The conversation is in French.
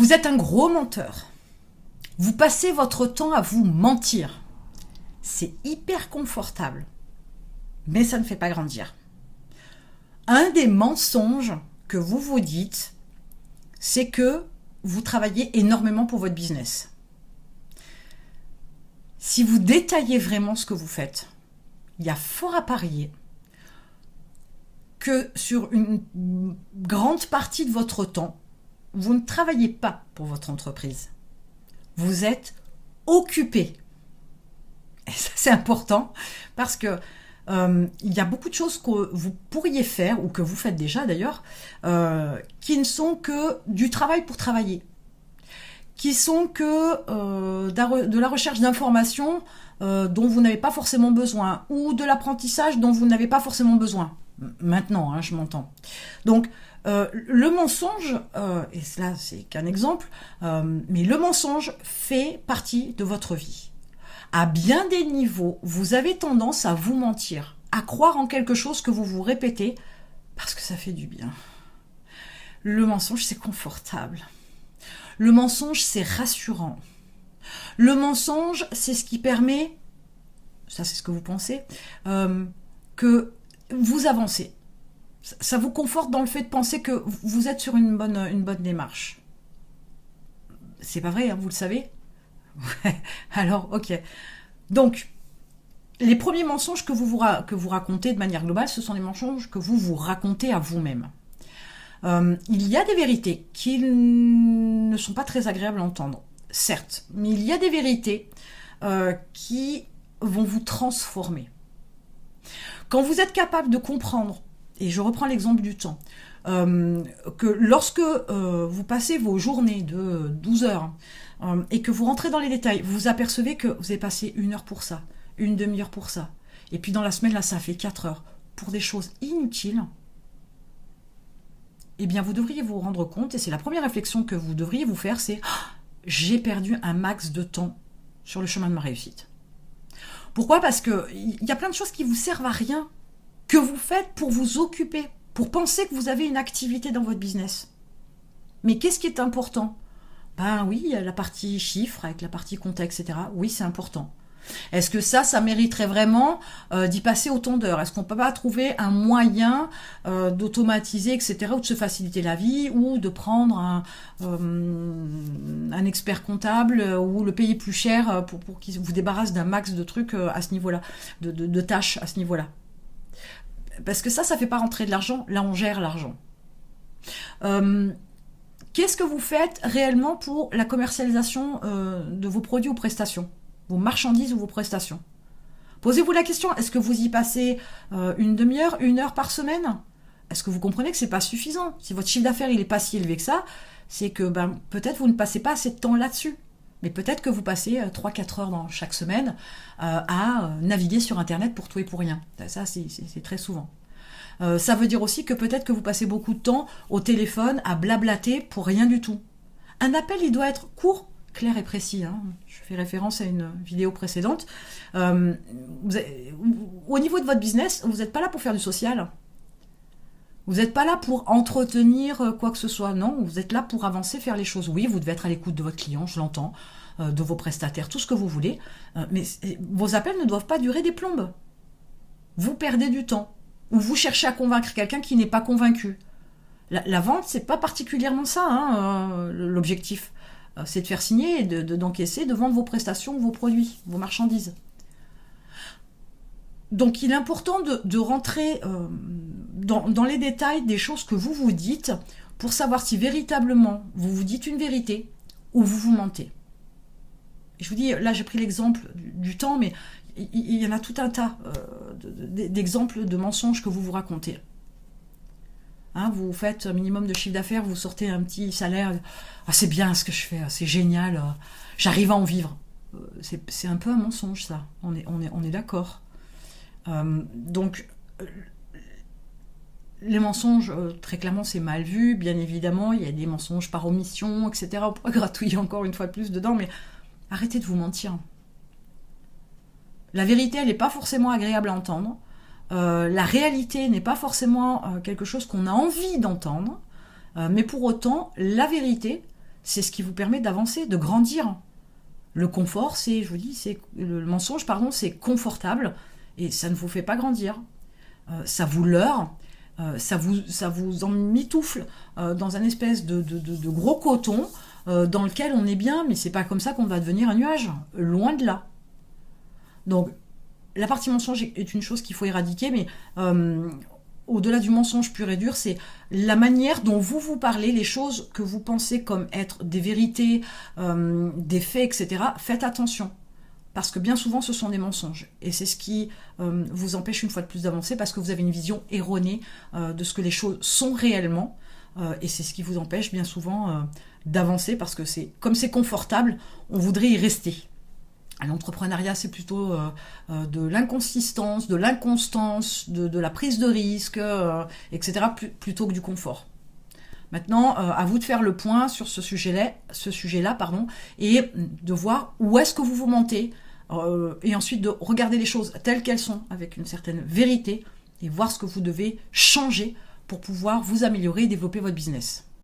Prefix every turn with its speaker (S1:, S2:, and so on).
S1: Vous êtes un gros menteur. Vous passez votre temps à vous mentir. C'est hyper confortable, mais ça ne fait pas grandir. Un des mensonges que vous vous dites, c'est que vous travaillez énormément pour votre business. Si vous détaillez vraiment ce que vous faites, il y a fort à parier que sur une grande partie de votre temps, vous ne travaillez pas pour votre entreprise. Vous êtes occupé. Et ça, c'est important parce que il y a beaucoup de choses que vous pourriez faire, ou que vous faites déjà d'ailleurs, qui ne sont que du travail pour travailler, qui sont que de la recherche d'informations dont vous n'avez pas forcément besoin, ou de l'apprentissage dont vous n'avez pas forcément besoin. Maintenant, je m'entends. Donc, le mensonge, et cela c'est qu'un exemple, mais le mensonge fait partie de votre vie. À bien des niveaux, vous avez tendance à vous mentir, à croire en quelque chose que vous vous répétez parce que ça fait du bien. Le mensonge, c'est confortable. Le mensonge, c'est rassurant. Le mensonge, c'est ce qui permet, ça c'est ce que vous pensez, que vous avancez. Ça vous conforte dans le fait de penser que vous êtes sur une bonne démarche. C'est pas vrai, vous le savez ? Ouais, alors, ok. Donc, les premiers mensonges que vous racontez de manière globale, ce sont les mensonges que vous vous racontez à vous-même. Il y a des vérités qui ne sont pas très agréables à entendre, certes, mais il y a des vérités qui vont vous transformer. Quand vous êtes capable de comprendre, et je reprends l'exemple du temps, que lorsque vous passez vos journées de 12 heures et que vous rentrez dans les détails, vous vous apercevez que vous avez passé 1 heure pour ça, une demi-heure pour ça, et puis dans la semaine, là, ça fait 4 heures pour des choses inutiles, eh bien, vous devriez vous rendre compte, et c'est la première réflexion que vous devriez vous faire, c'est « j'ai perdu un max de temps sur le chemin de ma réussite ». Pourquoi ? Parce qu'il y a plein de choses qui vous servent à rien, que vous faites pour vous occuper, pour penser que vous avez une activité dans votre business. Mais qu'est-ce qui est important ? Ben oui, il y a la partie chiffres avec la partie compta, etc. Oui, c'est important. Est-ce que ça mériterait vraiment d'y passer autant d'heures ? Est-ce qu'on ne peut pas trouver un moyen d'automatiser, etc., ou de se faciliter la vie, ou de prendre un expert comptable, ou le payer plus cher pour qu'il vous débarrasse d'un max de trucs à ce niveau-là, de tâches à ce niveau-là ? Parce que ça fait pas rentrer de l'argent, là on gère l'argent. Qu'est-ce que vous faites réellement pour la commercialisation de vos produits ou prestations ? Vos marchandises ou vos prestations ? Posez-vous la question, est-ce que vous y passez une demi-heure, 1 heure par semaine ? Est-ce que vous comprenez que c'est pas suffisant ? Si votre chiffre d'affaires il est pas si élevé que ça, c'est que peut-être vous ne passez pas assez de temps là-dessus. Mais peut-être que vous passez 3-4 heures dans chaque semaine à naviguer sur Internet pour tout et pour rien. Ça, c'est très souvent. Ça veut dire aussi que peut-être que vous passez beaucoup de temps au téléphone à blablater pour rien du tout. Un appel, il doit être court, clair et précis. Je fais référence à une vidéo précédente. Au niveau de votre business, vous n'êtes pas là pour faire du social. Vous n'êtes pas là pour entretenir quoi que ce soit. Non, vous êtes là pour avancer, faire les choses. Oui, vous devez être à l'écoute de votre client, je l'entends, de vos prestataires, tout ce que vous voulez. Mais vos appels ne doivent pas durer des plombes. Vous perdez du temps. Ou vous cherchez à convaincre quelqu'un qui n'est pas convaincu. La vente, c'est pas particulièrement ça, l'objectif. C'est de faire signer et d'encaisser, de vendre vos prestations, vos produits, vos marchandises. Donc il est important de rentrer dans les détails des choses que vous vous dites pour savoir si véritablement vous vous dites une vérité ou vous vous mentez. Et je vous dis, là j'ai pris l'exemple du temps, mais il y en a tout un tas d'exemples de mensonges que vous vous racontez. Vous faites un minimum de chiffre d'affaires, vous sortez un petit salaire, c'est bien ce que je fais, c'est génial, j'arrive à en vivre. C'est un peu un mensonge ça, on est d'accord. Donc les mensonges, très clairement, c'est mal vu, bien évidemment, il y a des mensonges par omission, etc. On pourrait gratouiller encore une fois de plus dedans, mais arrêtez de vous mentir. La vérité, elle n'est pas forcément agréable à entendre. La réalité n'est pas forcément quelque chose qu'on a envie d'entendre. Mais pour autant, la vérité, c'est ce qui vous permet d'avancer, de grandir. Le confort, c'est, je vous dis, c'est le mensonge, pardon, c'est confortable et ça ne vous fait pas grandir. Ça vous leurre, ça vous emmitoufle dans un espèce de gros coton dans lequel on est bien, mais c'est pas comme ça qu'on va devenir un nuage, loin de là. Donc, la partie mensonge est une chose qu'il faut éradiquer, mais au-delà du mensonge pur et dur, c'est la manière dont vous parlez, les choses que vous pensez comme être des vérités, des faits, etc. Faites attention, parce que bien souvent, ce sont des mensonges. Et c'est ce qui vous empêche une fois de plus d'avancer, parce que vous avez une vision erronée de ce que les choses sont réellement, et c'est ce qui vous empêche bien souvent d'avancer, parce que comme c'est confortable, on voudrait y rester. L'entrepreneuriat, c'est plutôt de l'inconsistance, de l'inconstance, de la prise de risque, etc., plutôt que du confort. Maintenant, à vous de faire le point sur ce sujet-là, et de voir où est-ce que vous vous mentez, et ensuite de regarder les choses telles qu'elles sont, avec une certaine vérité, et voir ce que vous devez changer pour pouvoir vous améliorer et développer votre business.